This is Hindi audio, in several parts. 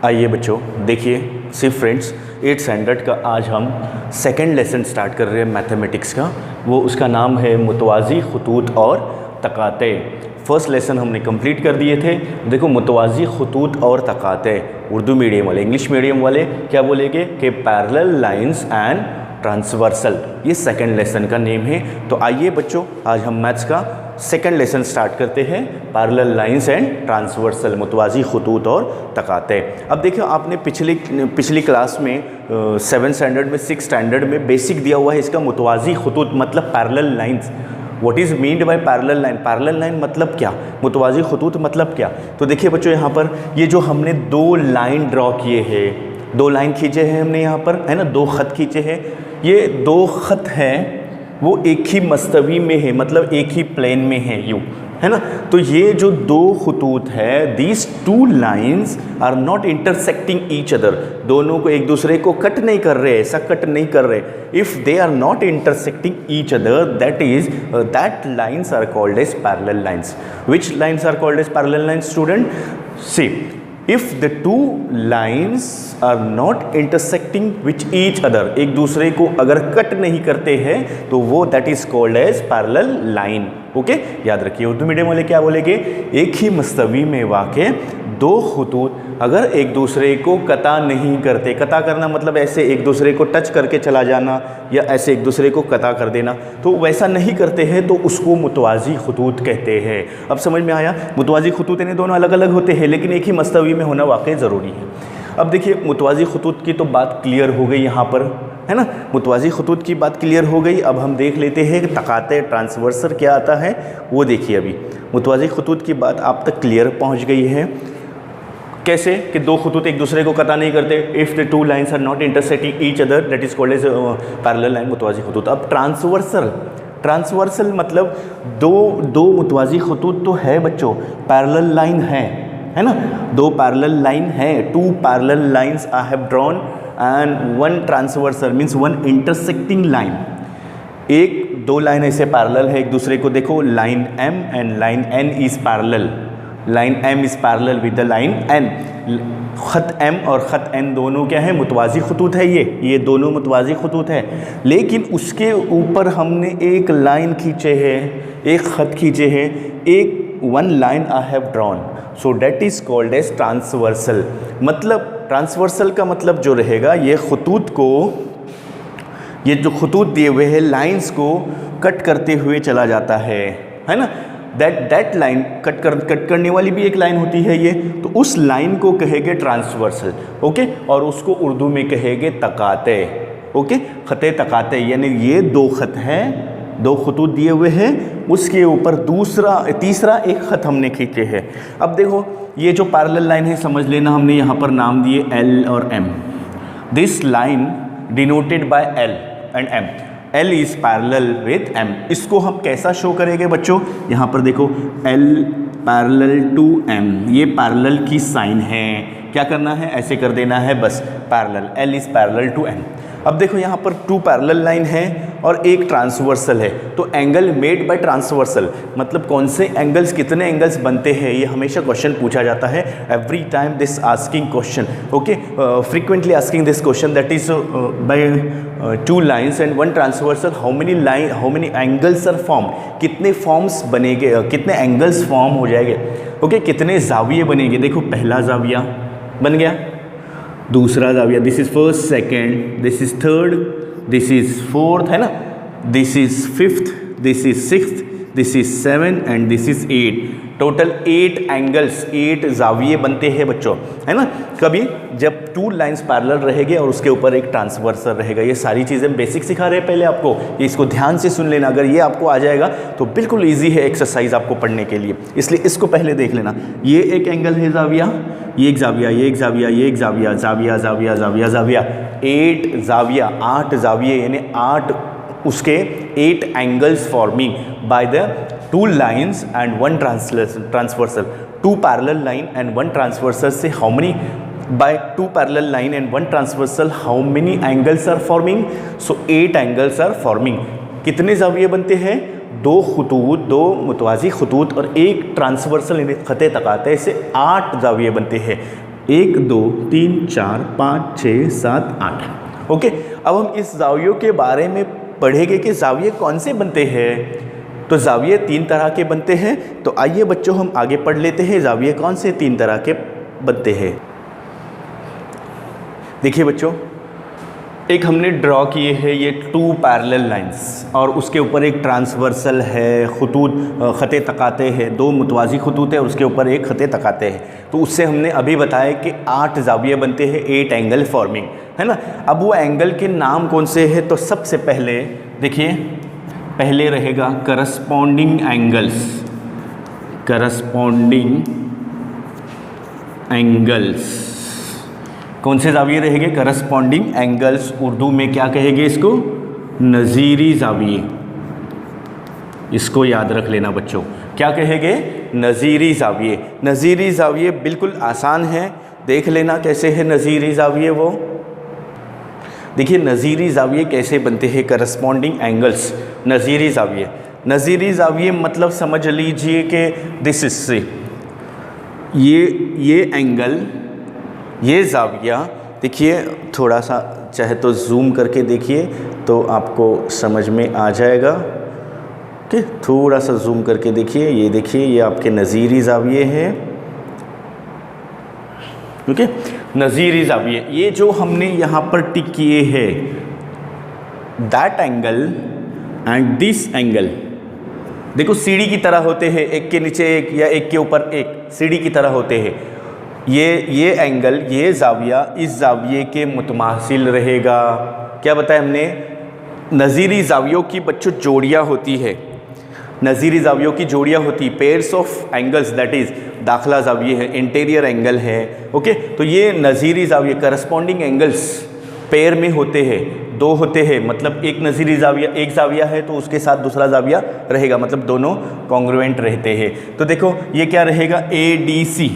आइए बच्चों देखिए, सिर्फ फ्रेंड्स 8th स्टैंडर्ड का आज हम सेकंड लेसन स्टार्ट कर रहे हैं मैथमेटिक्स का। वो उसका नाम है मुतवाज़ी खतूत और तकाते। फर्स्ट लेसन हमने कंप्लीट कर दिए थे। देखो मुतवाज़ी खतूत और तकाते, उर्दू मीडियम वाले, इंग्लिश मीडियम वाले क्या बोलेंगे कि पैरेलल लाइंस एंड ट्रांसवर्सल, ये सेकंड लेसन का नेम है। तो आइए बच्चों आज हम मैथ्स का सेकंड लेसन स्टार्ट करते हैं, पैरेलल लाइंस एंड ट्रांसवर्सल, मुतवाज़ी खतूत और तकाते। अब देखिए आपने पिछली क्लास में 7th स्टैंडर्ड में 6th स्टैंडर्ड में बेसिक दिया हुआ है इसका, मुतवाज़ी खतूत मतलब parallel lines. What is meant by parallel line? Parallel line मतलब क्या, मुतवाज़ी खतूत मतलब क्या? तो देखिए बच्चों यहाँ पर ये जो हमने दो लाइन ड्रॉ किए हैं, दो लाइन खींचे हैं हमने यहाँ पर, है ना, दो ख़त खींचे हैं। ये दो ख़त हैं वो एक ही मस्तवी में है, मतलब एक ही प्लेन में है, यूँ, है ना। तो ये जो दो खतूत है, these two lines are not intersecting each other, दोनों को एक दूसरे को कट नहीं कर रहे, ऐसा कट नहीं कर रहे। If they are not intersecting each other, that lines are called as parallel lines. Which lines are called as parallel lines student? See, if the two lines are not intersecting with each other, एक दूसरे को अगर कट नहीं करते हैं तो वो that is called as parallel line। Okay, याद रखिए उर्दू मीडियम वाले क्या बोलेंगे, एक ही मस्तवी में वाक़े दो खतूत अगर एक दूसरे को कता नहीं करते, कता करना मतलब ऐसे एक दूसरे को टच करके चला जाना या ऐसे एक दूसरे को कता कर देना, तो वैसा नहीं करते हैं तो उसको मुतवाज़ी खतूत कहते हैं। अब समझ में आया? मुतवाज़ी खतूत इन्हें दोनों अलग अलग होते हैं लेकिन एक ही मस्तवी में होना वाकई ज़रूरी है। अब देखिए मुतवाज़ी खतूत की तो बात क्लियर हो गई यहाँ पर, है ना, मुतवाज़ी खतूत की बात क्लियर हो गई। अब हम देख लेते हैं कि तकाते ट्रांसवर्सल क्या आता है वो देखिए। अभी मुतवाज़ी खतूत की बात आप तक क्लियर पहुँच गई है। कैसे कि दो खतूत एक दूसरे को कता नहीं करते, if the two lines are not intersecting each other, that is called as parallel line, मुतवाज़ी खतूत। अब ट्रांसवर्सल मतलब दो मुतवाज़ी खतूत तो है बच्चों, पैरेलल लाइन है ना, दो पैरेलल लाइन है, two parallel lines I have drawn and one transversal means one intersecting line. एक दो लाइन ऐसे पैरेलल है एक दूसरे को, देखो line M and line N is parallel, line M is parallel with the line N। ख़त M और ख़त N दोनों क्या है, मुतवाज़ी खतूत है, ये दोनों मुतवाज़ी खतूत है। लेकिन उसके ऊपर हमने एक लाइन खींचे है, एक ख़त खींचे हैं, एक one line I have drawn, so that is called as transversal. मतलब ट्रांसवर्सल का मतलब जो रहेगा, ये खतूत को, ये जो खतूत दिए हुए हैं लाइंस को कट करते हुए चला जाता है ना। दैट लाइन कट करने वाली भी एक लाइन होती है ये, तो उस लाइन को कहेंगे ट्रांसवर्सल। ओके, और उसको उर्दू में कहेंगे तकाते। ओके, ख़ते तकाते, यानी ये दो ख़त हैं, दो खतूत दिए हुए हैं, उसके ऊपर तीसरा एक ख़त हमने खींचे है। अब देखो ये जो पैरेलल लाइन है समझ लेना, हमने यहाँ पर नाम दिए L और M। This line denoted by L and M, L is parallel with M। इसको हम कैसा शो करेंगे बच्चों? यहाँ पर देखो L पैरेलल टू M, ये पैरेलल की साइन है, क्या करना है, ऐसे कर देना है बस, parallel, L is parallel to M। अब देखो यहाँ पर टू पैरेलल लाइन है और एक ट्रांसवर्सल है, तो एंगल मेड बाय ट्रांसवर्सल मतलब कौन से एंगल्स, कितने एंगल्स बनते हैं, ये हमेशा क्वेश्चन पूछा जाता है। Every time this asking question, okay, frequently asking this question, that is by two lines and one transversal how many angles are form, कितने फॉर्म्स बनेंगे, कितने एंगल्स फॉर्म हो जाएंगे, ओके, कितने जाविये बनेंगे। देखो पहला जाविया बन गया, दूसरा जाविया, this is first, second, this is third, this is fourth, है ना, this is fifth, this is sixth, this is seven and this is 8। Total 8 angles, 8 जाविये बनते हैं बच्चों, है ना। कभी जब टू लाइंस पैरेलल रहेंगे और उसके ऊपर एक ट्रांसवर्सल रहेगा। ये सारी चीज़ें बेसिक सिखा रहे हैं पहले आपको, इसको ध्यान से सुन लेना। अगर ये आपको आ जाएगा तो बिल्कुल ईजी है एक्सरसाइज आपको पढ़ने के लिए, इसलिए इसको पहले देख लेना। ये एक एंगल है जाविया, ये एक जाविया, ये एक जाविया, ये एक जाविया, जाविया जाविया जाविया जाविया, 8 जाविया, 8 जाविये, यानी 8 उसके 8 angles forming by the two lines and one transversal. Two parallel line and one transversal से how many, by two parallel line and one transversal, how many angles are forming? So 8 angles are forming। कितने जाविये बनते हैं? दो खतूत, दो मुतवाज़ी खतूत और एक ट्रांसवर्सल खते तकाते से 8 जाविये बनते हैं। 1 2 3 4 5 6 7 8। ओके, अब हम इस जावियों के बारे में पढ़ेंगे कि जाविये कौन से बनते हैं। तो जाविये 3 तरह के बनते हैं। तो आइए बच्चों हम आगे पढ़ लेते हैं जाविये कौन से 3 तरह के बनते हैं। देखिए बच्चों, एक हमने ड्रॉ किए हैं ये 2 पैरेलल लाइंस और उसके ऊपर एक ट्रांसवर्सल है, खतूत ख़ते तकाते है, 2 मुतवाज़ी खतूत है और उसके ऊपर एक ख़ते तकाते हैं। तो उससे हमने अभी बताया कि 8 जाविये बनते हैं, 8 एंगल फॉर्मिंग, है ना। अब वो एंगल के नाम कौन से हैं, तो सबसे पहले देखिए, पहले रहेगा करस्पॉन्डिंग एंगल्स। करस्पॉन्डिंग एंगल्स कौन से जाविये रहेंगे, करस्पॉन्डिंग एंगल्स। उर्दू में क्या कहेंगे इसको, नज़ीरी जाविये। इसको याद रख लेना बच्चों, क्या कहेंगे, नज़ीरी जाविये। नज़ीरी जाविये बिल्कुल आसान है, देख लेना कैसे है नज़ीरी जाविये। वो देखिए नज़ीरी जाविये कैसे बनते हैं, करस्पॉन्डिंग एंगल्स, नज़ीरी जाविये। नज़ीरी जाविये मतलब समझ लीजिए कि दिस इससे ये एंगल, ये जाविया, देखिए थोड़ा सा चाहे तो जूम करके देखिए तो आपको समझ में आ जाएगा। ओके, थोड़ा सा जूम करके देखिए, ये देखिए ये आपके नज़ीरी जाविये हैं। ओके, नज़ीरी जाविये ये जो हमने यहाँ पर टिक किए हैं, that angle and this angle, देखो सीढ़ी की तरह होते हैं, एक के नीचे एक या एक के ऊपर एक, सीढ़ी की तरह होते हैं। ये एंगल, ये जाविया इस जाविये के मुतमासिल रहेगा। क्या बताया हमने, नज़ीरी जावियों की बच्चों जोड़ियाँ होती है, नज़ीरी जावियों की जोड़ियाँ होती, pairs of angles, that is दाखला जाविये है, इंटीरियर एंगल है। ओके, तो ये नज़ीरी जाविये करस्पॉन्डिंग एंगल्स पेयर में होते हैं, 2 होते हैं, मतलब एक नज़ीरी जाविया, एक जाविया है तो उसके साथ दूसरा जाविया रहेगा, मतलब दोनों कॉन्ग्रुएंट रहते हैं। तो देखो ये क्या रहेगा, ADC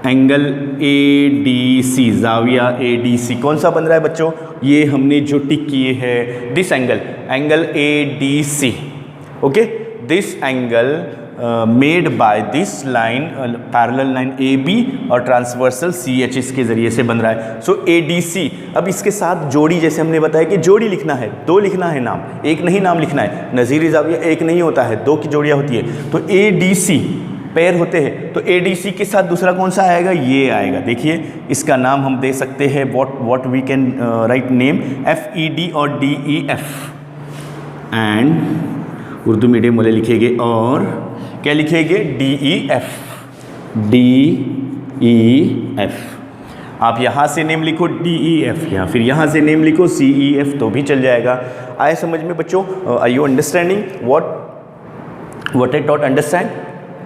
एंगल, ADC जाविया ADC कौन सा बन रहा है बच्चों, ये हमने जो टिक किए हैं, this angle, angle ADC। Okay, this angle made by this line, parallel line AB और ट्रांसवर्सल CH इसके ज़रिए से बन रहा है। सो ADC। अब इसके साथ जोड़ी, जैसे हमने बताया कि जोड़ी लिखना है, 2 लिखना है नाम, एक नहीं नाम लिखना है। नज़ीरी जाविया एक नहीं होता है, 2 की जोड़ियाँ होती है। तो ADC पेयर होते हैं, तो ADC के साथ दूसरा कौन सा आएगा, ये आएगा। देखिए इसका नाम हम दे सकते हैं, what we can write name, FED और DEF। एंड उर्दू मीडियम वाले लिखेंगे और क्या लिखेंगे, DEF। आप यहाँ से नेम लिखो DEF या फिर यहाँ से नेम लिखो CEF तो भी चल जाएगा। आए समझ में बच्चों, are you understanding what I taught, understand?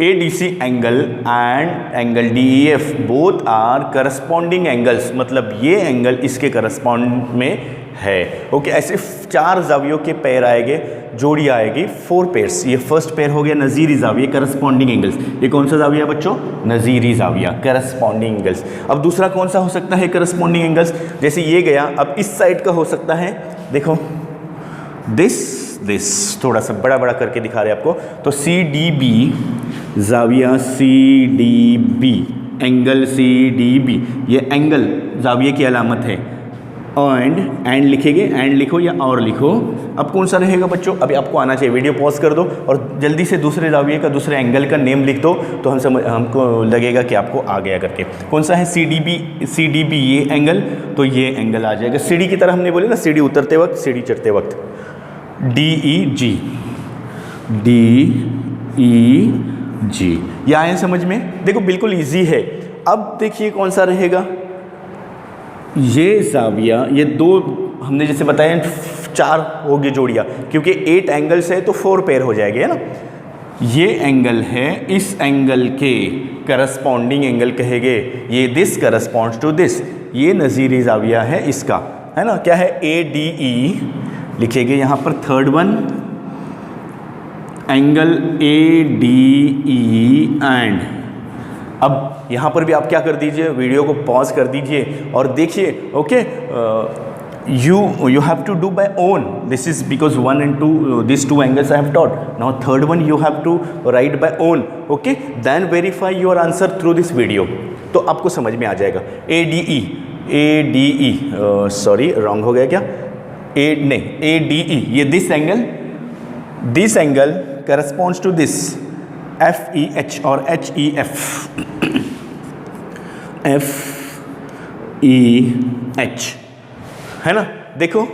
ADC angle and angle DEF both are corresponding angles, मतलब ये एंगल इसके करस्पॉन्ड में है। ओके, ऐसे 4 जावियों के पेयर आएंगे, जोड़ी आएगी, 4 पेयर्स। ये फर्स्ट पेयर हो गया नज़ीरी जाविया करस्पॉन्डिंग एंगल्स। ये कौन सा जाविया बच्चों, नज़ीरी जाविया करस्पॉन्डिंग एंगल्स। अब दूसरा कौन सा हो सकता है करस्पॉन्डिंग एंगल्स, जैसे ये गया, अब इस साइड का हो सकता है, देखो दिस थोड़ा सा बड़ा बड़ा करके दिखा रहे हैं आपको। तो CDB जाविया, CDB एंगल, CDB ये एंगल जाविये की अलामत है। एंड लिखेंगे, एंड लिखो या और लिखो। अब कौन सा रहेगा बच्चों, अभी आपको आना चाहिए, वीडियो पॉज कर दो और जल्दी से दूसरे जाविये का, दूसरे एंगल का नेम लिख दो, तो हमको लगेगा कि आपको आ गया करके। कौन सा है, CDB ये एंगल, तो ये एंगल आ जाएगा। सीढ़ी की तरह हमने बोले ना, सीढ़ी उतरते वक्त, सीढ़ी चढ़ते वक्त, DEG ये आए समझ में, देखो बिल्कुल इजी है। अब देखिए कौन सा रहेगा, ये जाविया, ये 2 हमने जैसे बताया 4 होगी जोड़ियाँ, क्योंकि 8 एंगल्स है तो 4 पेयर हो जाएंगे, है ना। ये एंगल है, इस एंगल के करस्पॉन्डिंग एंगल कहेंगे, ये दिस करस्पॉन्ड्स टू दिस, ये नज़ीरी जाविया है इसका, है ना। क्या है, ADE लिखेंगे यहाँ पर, third one angle ADE and. अब यहाँ पर भी आप क्या कर दीजिए, वीडियो को पॉज कर दीजिए और देखिए। Okay, you have to do by own. This is because 1 and 2 these two angles I have taught. Now third one you have to write by own. Okay, then verify your answer through this video. तो आपको समझ में आ जाएगा. ADE सॉरी रॉन्ग हो गया क्या? ADE ये this angle corresponds to this FEH और HEF. FEH है ना. देखो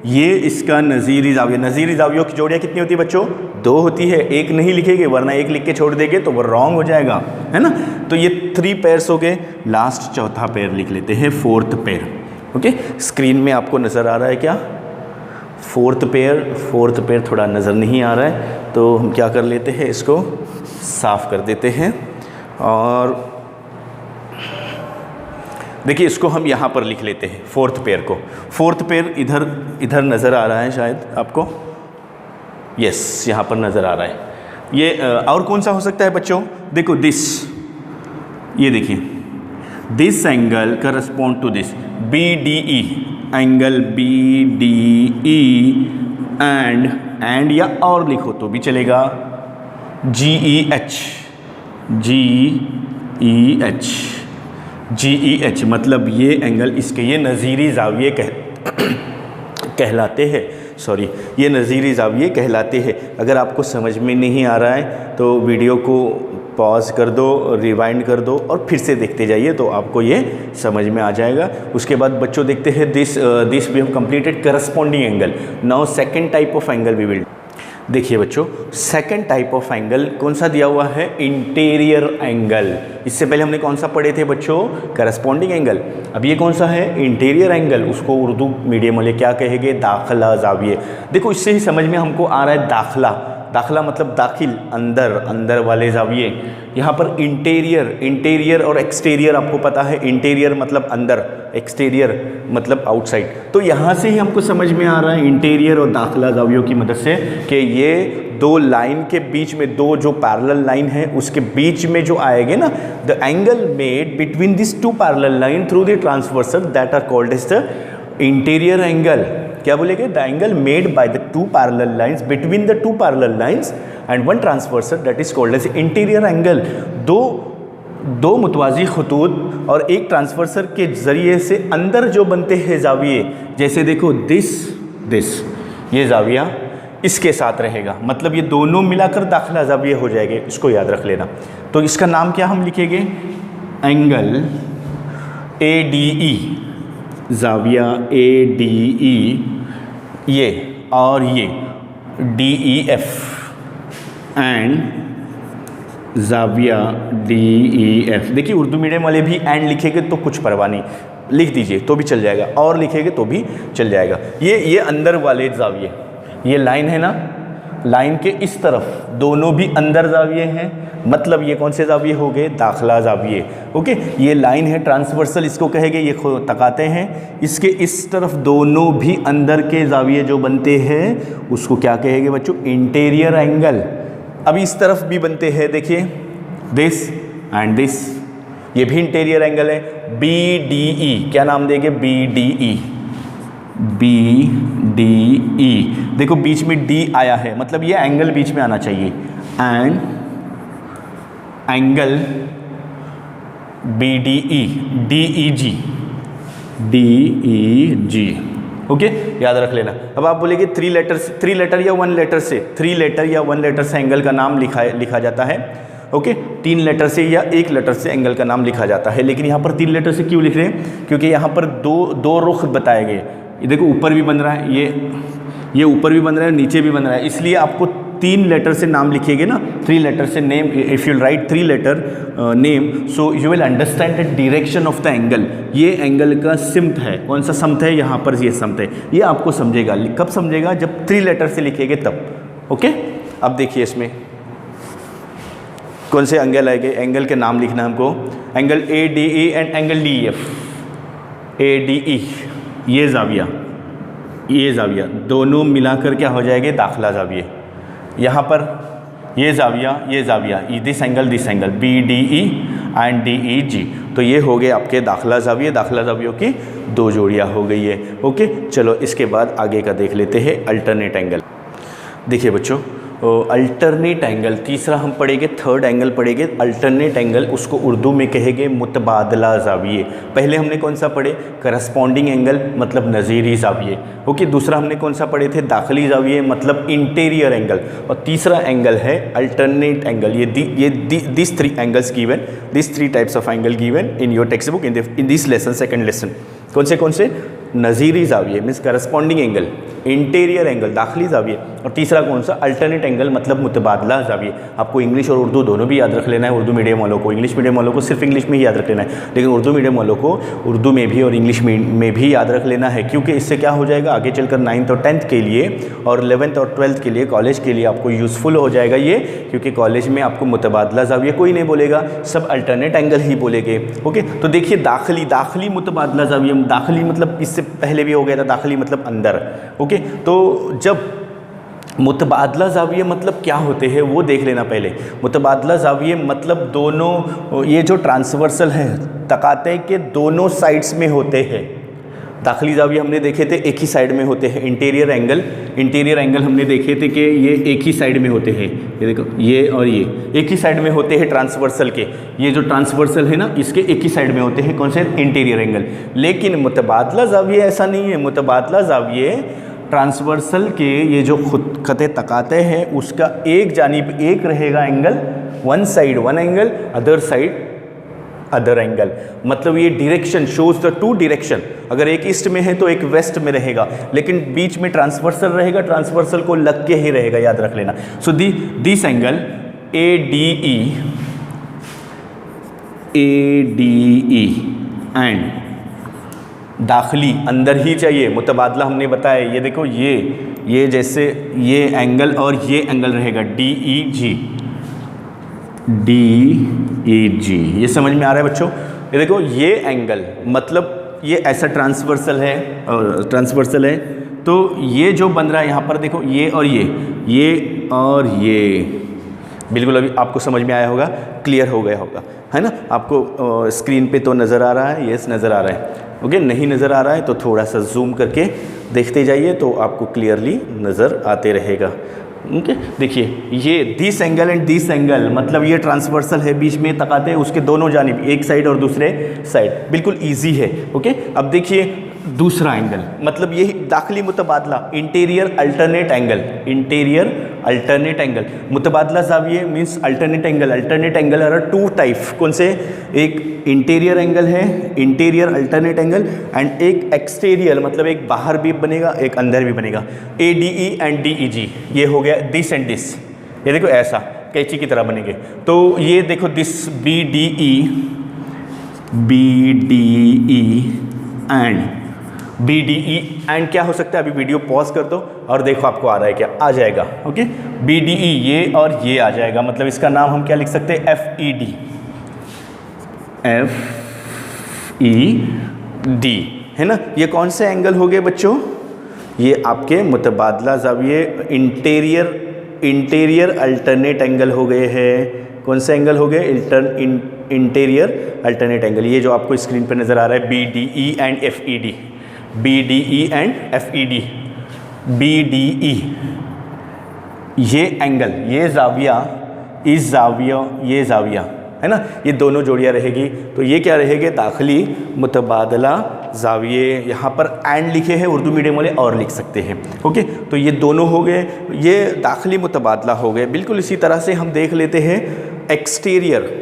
ये इसका नज़ीरी ज़ाविया. नज़ीरी ज़ावियों की जोड़ियाँ कितनी होती है बच्चों? 2 होती है. एक नहीं लिखेंगे वरना एक लिख के छोड़ देंगे तो वो रॉन्ग हो जाएगा, है ना. तो ये 3 पेयर्स हो गए. लास्ट चौथा पेयर लिख लेते हैं, 4th पेयर. ओके, स्क्रीन में आपको नज़र आ रहा है क्या? 4th पेयर थोड़ा नज़र नहीं आ रहा है तो हम क्या कर लेते हैं, इसको साफ़ कर देते हैं. और देखिए इसको हम यहाँ पर लिख लेते हैं 4th पेयर को. 4th पेयर इधर नज़र आ रहा है शायद आपको. यस, यहाँ पर नज़र आ रहा है. ये और कौन सा हो सकता है बच्चों? देखो दिस, ये देखिए this angle correspond to this BDE, angle BDE and या और लिखो तो भी चलेगा GEH मतलब ये एंगल इसके ये नज़ीरी ज़ाविये कहलाते हैं. सॉरी, ये नज़ीरी ज़ाविये कहलाते हैं. अगर आपको समझ में नहीं आ रहा है तो वीडियो को पॉज कर दो, रिवाइंड कर दो और फिर से देखते जाइए तो आपको ये समझ में आ जाएगा. उसके बाद बच्चों देखते हैं this we have completed corresponding angle. Now second type of angle we will. देखिए बच्चों, सेकंड टाइप ऑफ एंगल कौन सा दिया हुआ है? Interior angle. इससे पहले हमने कौन सा पढ़े थे बच्चों? Corresponding angle. अब ये कौन सा है? Interior angle. उसको उर्दू मीडियम वाले क्या कहेंगे? दाखिला ज़ाविये. देखो इससे ही समझ में हमको आ रहा है दाखिला मतलब दाखिल, अंदर वाले ज़ाविये. यहाँ पर इंटीरियर और एक्सटीरियर आपको पता है. इंटीरियर मतलब अंदर, एक्सटीरियर मतलब आउटसाइड. तो यहाँ से ही हमको समझ में आ रहा है इंटीरियर और दाखिला ज़ावियों की मदद से कि ये 2 लाइन के बीच में, 2 जो पैरेलल लाइन है उसके बीच में जो आएंगे ना, the angle made between this 2 parallel line through the transversal that are called as the interior angle. क्या बोलेंगे? The angle made by the 2 parallel lines between the 2 parallel lines and 1 transversal that is called as interior angle. दो मुतवाज़ी खतूत और एक ट्रांसवर्सल के ज़रिए से अंदर जो बनते हैं ज़ाविये, जैसे देखो दिस ये ज़ाविया इसके साथ रहेगा, मतलब ये दोनों मिलाकर दाखिला ज़ाविये हो जाएंगे. इसको याद रख लेना. तो इसका नाम क्या हम लिखेंगे? एंगल ADE, ज़ाविया ADE ये और ये DEF एंड ज़ाविया DEF. देखिए उर्दू मीडियम वाले भी एंड लिखेंगे तो कुछ परवाह नहीं, लिख दीजिए तो भी चल जाएगा, और लिखेंगे तो भी चल जाएगा. ये अंदर वाले ज़ाविये, ये लाइन है ना, लाइन के इस तरफ दोनों भी अंदर ज़ाविये हैं, मतलब ये कौन से ज़ाविये हो गए? दाखिला ज़ाविये. ओके, ये लाइन है ट्रांसवर्सल इसको कहेंगे, ये तकाते हैं. इसके इस तरफ दोनों भी अंदर के ज़ाविये जो बनते हैं उसको क्या कहेंगे बच्चों? Interior angle. अब इस तरफ भी बनते हैं, देखिए दिस एंड दिस, ये भी इंटीरियर एंगल है. BDE क्या नाम देंगे? BDE. देखो बीच में D आया है, मतलब ये एंगल बीच में आना चाहिए. And angle BDE DEG. Okay, याद रख लेना. अब आप बोलेंगे 3 लेटर या 1 लेटर से, 3 लेटर या 1 लेटर से एंगल का नाम लिखा जाता है. ओके, 3 लेटर से या 1 लेटर से एंगल का नाम लिखा जाता है. लेकिन यहाँ पर 3 लेटर से क्यों लिख रहे हैं? क्योंकि यहाँ पर दो रुख बताए गए. ये देखो ऊपर भी बन रहा है, ये ऊपर भी बन रहा है, नीचे भी बन रहा है, इसलिए आपको 3 लेटर से नाम लिखेंगे ना. 3 लेटर से name, if you write 3 letter name so you will understand the direction of the angle. ये एंगल का सिम्त है. कौन सा समत है? यहाँ पर ये समत है. ये आपको समझेगा. कब समझेगा? जब 3 लेटर से लिखेंगे तब. ओके, अब देखिए इसमें कौन से एंगल आएंगे. एंगल के नाम लिखना हमको. Angle ADE and angle DEF. ADE ये ज़ाविया दोनों मिलाकर क्या हो जाएंगे? दाखिला ज़ाविये. यहाँ पर ये ज़ाविया this angle BDE and DEG। तो ये हो गए आपके दाखिला ज़ाविये, दाखिला ज़ावियों की 2 जोड़ियाँ हो गई है। ओके, चलो इसके बाद आगे का देख लेते हैं अल्टरनेट एंगल। देखिए बच्चों, अल्टरनेट एंगल तीसरा हम पढ़ेंगे, थर्ड एंगल पढ़ेंगे अल्टरनेट एंगल, उसको उर्दू में कहेंगे मुतबादला ज़ाविये। पहले हमने कौन सा पढ़े, करस्पॉन्डिंग एंगल मतलब नज़ीरी ज़ाविये। ओके, दूसरा हमने कौन सा पढ़े थे, दाखिली ज़ाविये मतलब इंटीरियर एंगल, और तीसरा एंगल है alternate angle. This 3 angles given, this 3 types of angle given in your text book in this lesson, second lesson. कौन से नज़ीरी ज़ाविये means corresponding angle, interior angle दाखिली ज़ाविये, और तीसरा कौन सा अल्टरनेट एंगल मतलब मुतबादला ज़ाविये। आपको इंग्लिश और उर्दू दोनों भी याद रख लेना है। उर्दू मीडियम वालों को, इंग्लिश मीडियम वालों को सिर्फ इंग्लिश में ही याद रख लेना है, लेकिन उर्दू मीडियम वालों को उर्दू में भी और इंग्लिश में भी याद रख लेना है, क्योंकि इससे क्या हो जाएगा आगे चलकर 9th और 10th के लिए और 11th और 12th के लिए, कॉलेज के लिए आपको यूज़फुल हो जाएगा ये, क्योंकि कॉलेज में आपको मुतबादला ज़ाविये कोई नहीं बोलेगा, सब अल्टरनेट एंगल ही बोलेंगे। ओके, तो देखिए दाखिली मुतबादला ज़ाविये, दाखिली मतलब इससे पहले भी हो गया था, दाखिली मतलब अंदर। ओके, तो जब मुतबादला ज़ाविये मतलब क्या होते हैं वो देख लेना पहले। मुतबादला ज़ाविये मतलब दोनों, ये जो ट्रांसवर्सल है तकाते के दोनों साइड्स में होते हैं। दाखिली ज़ाविये हमने देखे थे एक ही साइड में होते हैं। इंटीरियर एंगल हमने देखे थे कि ये एक ही साइड में होते हैं। ये देखो, ये और ये एक ही साइड में होते हैं ट्रांसवर्सल के। ये जो ट्रांसवर्सल है ना, इसके एक ही साइड में होते हैं कौन से, इंटीरियर एंगल। लेकिन मुतबादला ज़ाविये ऐसा नहीं है। मुतबादला ज़ाविये ट्रांसवर्सल के ये जो खते तकाते हैं उसका एक जानिब एक रहेगा angle, one side one angle, other side other angle. मतलब ये डायरेक्शन शोज द 2 डायरेक्शन। अगर एक ईस्ट में है तो एक वेस्ट में रहेगा, लेकिन बीच में ट्रांसवर्सल रहेगा, ट्रांसवर्सल को लग के ही रहेगा, याद रख लेना। So this angle ADE and दाखिली अंदर ही चाहिए, मुतबादला हमने बताया। ये देखो, ये जैसे ये एंगल और ये एंगल रहेगा DEG, ये समझ में आ रहा है बच्चों। ये देखो, ये एंगल मतलब ये ऐसा ट्रांसवर्सल है, तो ये जो बन रहा है यहाँ पर देखो, ये और ये बिल्कुल अभी आपको समझ में आया होगा, क्लियर हो गया होगा, है ना। आपको स्क्रीन पे तो नज़र आ रहा है, यस नज़र आ रहा है। ओके, नहीं नज़र आ रहा है तो थोड़ा सा जूम करके देखते जाइए तो आपको क्लियरली नज़र आते रहेगा। ओके, देखिए ये this angle and this angle मतलब ये ट्रांसवर्सल है, बीच में तकाते हैं उसके दोनों जानिब, एक साइड और दूसरे साइड, बिल्कुल इजी है। ओके, अब देखिए दूसरा एंगल मतलब यही दाखिली मुतबादला, इंटीरियर अल्टरनेट एंगल। मुतबादला ज़ाविये means alternate angle are 2 type. कौन से, एक इंटीरियर एंगल है, इंटीरियर अल्टरनेट एंगल, एंड एक एक्सटीरियर मतलब एक बाहर भी बनेगा एक अंदर भी बनेगा, ADE एंड DEG। ये हो गया दिस एंड दिस, ये देखो ऐसा कैंची की तरह बनेंगे। तो ये देखो दिस BDE एंड क्या हो सकता है, अभी वीडियो पॉज कर दो और देखो आपको आ रहा है क्या, आ जाएगा। ओके, BDE ये और ये आ जाएगा, मतलब इसका नाम हम क्या लिख सकते हैं, FED, है ना। ये कौन से एंगल हो गए बच्चों, ये आपके मुतबादला ज़ाविये इंटीरियर अल्टरनेट एंगल हो गए हैं। कौन से एंगल हो गए, इंटीरियर अल्टरनेट एंगल। ये जो आपको स्क्रीन पर नज़र आ रहा है BDE एंड FED, BDE ये एंगल, ये ज़ाविया, इस ज़ाविया, ये ज़ाविया, है ना, ये दोनों जोड़ियाँ रहेगी। तो ये क्या रहेंगे, दाखिली मुतबादला ज़ाविये। यहाँ पर एंड लिखे हैं, उर्दू मीडियम वाले और लिख सकते हैं। ओके, तो ये दोनों हो गए, ये दाखिली मुतबादला हो गए। बिल्कुल इसी तरह से हम देख लेते हैं एक्सटीरियर।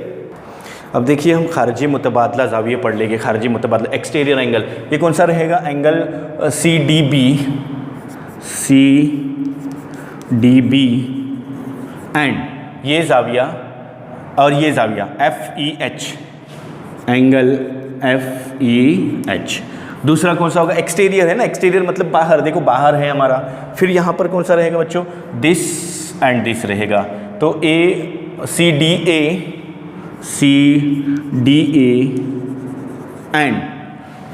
अब देखिए हम खारजी मुतबादला ज़ाविये पढ़ लेंगे। खारजी मुतबादला एक्सटीरियर एंगल, ये कौन सा रहेगा, एंगल CDB एंड ये ज़ाविया और ये ज़ाविया FEH, एंगल FEH। दूसरा कौन सा होगा, एक्सटीरियर है ना, एक्सटीरियर मतलब बाहर, देखो बाहर है हमारा। फिर यहाँ पर कौन सा रहेगा बच्चों, दिस एंड दिस रहेगा। तो CDA एंड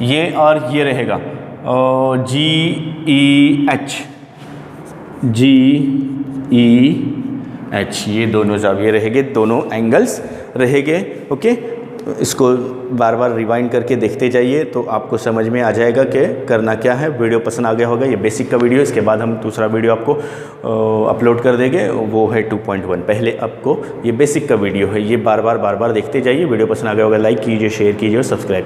ये और ये रहेगा GEH, ये दोनों ज़ाविये रहेंगे, दोनों एंगल्स रहेंगे। ओके, इसको बार बार रिवाइंड करके देखते जाइए तो आपको समझ में आ जाएगा कि करना क्या है। वीडियो पसंद आ गया होगा, ये बेसिक का वीडियो, इसके बाद हम दूसरा वीडियो आपको अपलोड कर देंगे, वो है 2.1। पहले आपको ये बेसिक का वीडियो है, ये बार बार देखते जाइए। वीडियो पसंद आ गया होगा लाइक कीजिए, शेयर कीजिए और सब्सक्राइब।